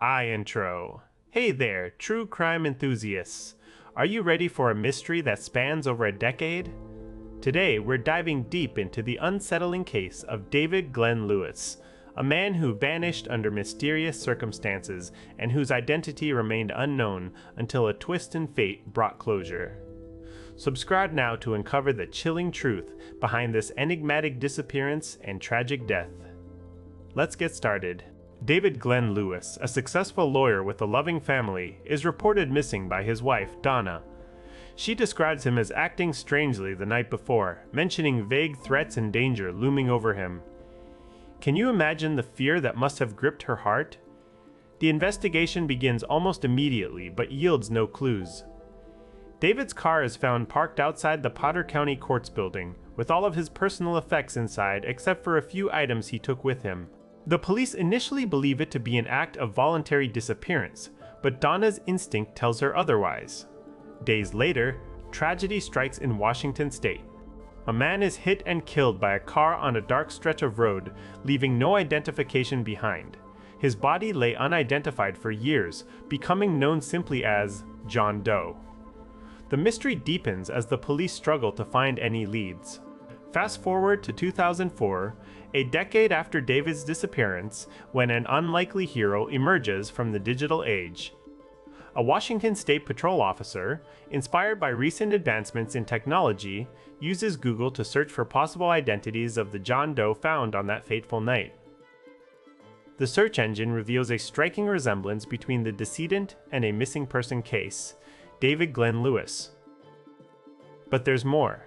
Intro. Hey there, true crime enthusiasts. Are you ready for a mystery that spans over a decade? Today, we're diving deep into the unsettling case of David Glenn Lewis, a man who vanished under mysterious circumstances and whose identity remained unknown until a twist in fate brought closure. Subscribe now to uncover the chilling truth behind this enigmatic disappearance and tragic death. Let's get started. David Glenn Lewis, a successful lawyer with a loving family, is reported missing by his wife, Donna. She describes him as acting strangely the night before, mentioning vague threats and danger looming over him. Can you imagine the fear that must have gripped her heart? The investigation begins almost immediately, but yields no clues. David's car is found parked outside the Potter County Courts building, with all of his personal effects inside except for a few items he took with him. The police initially believe it to be an act of voluntary disappearance, but Donna's instinct tells her otherwise. Days later, tragedy strikes in Washington state. A man is hit and killed by a car on a dark stretch of road, leaving no identification behind. His body lay unidentified for years, becoming known simply as John Doe. The mystery deepens as the police struggle to find any leads. Fast forward to 2004, a decade after David's disappearance, when an unlikely hero emerges from the digital age. A Washington State Patrol officer, inspired by recent advancements in technology, uses Google to search for possible identities of the John Doe found on that fateful night. The search engine reveals a striking resemblance between the decedent and a missing person case, David Glenn Lewis. But there's more.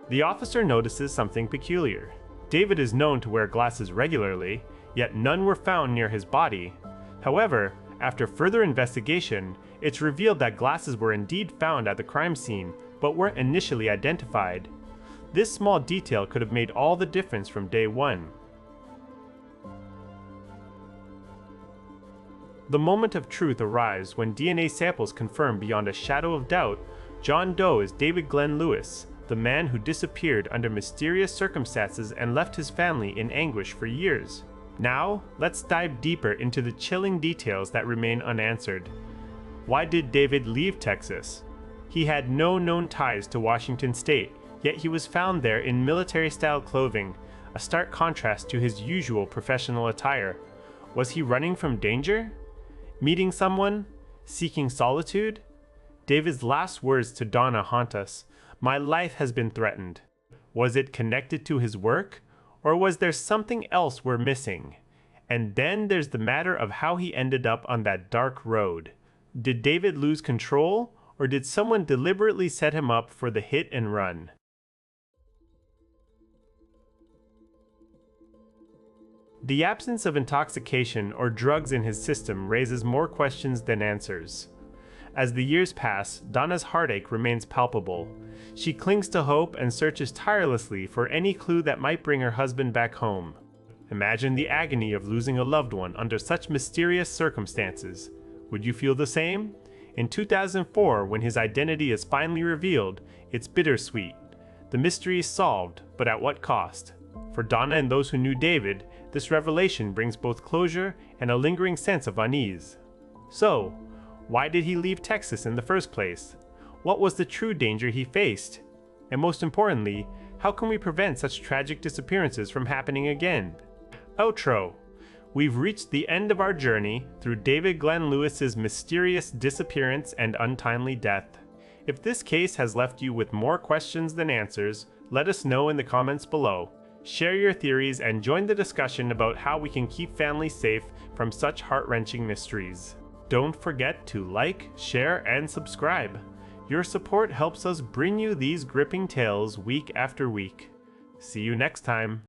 The officer notices something peculiar. David is known to wear glasses regularly, yet none were found near his body. However, after further investigation, it's revealed that glasses were indeed found at the crime scene, but weren't initially identified. This small detail could have made all the difference from day one. The moment of truth arrives when DNA samples confirm beyond a shadow of doubt John Doe is David Glenn Lewis, the man who disappeared under mysterious circumstances and left his family in anguish for years. Now, let's dive deeper into the chilling details that remain unanswered. Why did David leave Texas? He had no known ties to Washington state, yet he was found there in military-style clothing, a stark contrast to his usual professional attire. Was he running from danger? Meeting someone? Seeking solitude? David's last words to Donna haunt us. "My life has been threatened." Was it connected to his work? Or was there something else we're missing? And then there's the matter of how he ended up on that dark road. Did David lose control, or did someone deliberately set him up for the hit and run? The absence of intoxication or drugs in his system raises more questions than answers. As the years pass, Donna's heartache remains palpable. She clings to hope and searches tirelessly for any clue that might bring her husband back home. Imagine the agony of losing a loved one under such mysterious circumstances. Would you feel the same? In 2004, when his identity is finally revealed, it's bittersweet. The mystery is solved, but at what cost? For Donna and those who knew David, this revelation brings both closure and a lingering sense of unease. So, why did he leave Texas in the first place? What was the true danger he faced? And most importantly, how can we prevent such tragic disappearances from happening again? Outro. We've reached the end of our journey through David Glenn Lewis's mysterious disappearance and untimely death. If this case has left you with more questions than answers, let us know in the comments below. Share your theories and join the discussion about how we can keep families safe from such heart-wrenching mysteries. Don't forget to like, share, and subscribe. Your support helps us bring you these gripping tales week after week. See you next time.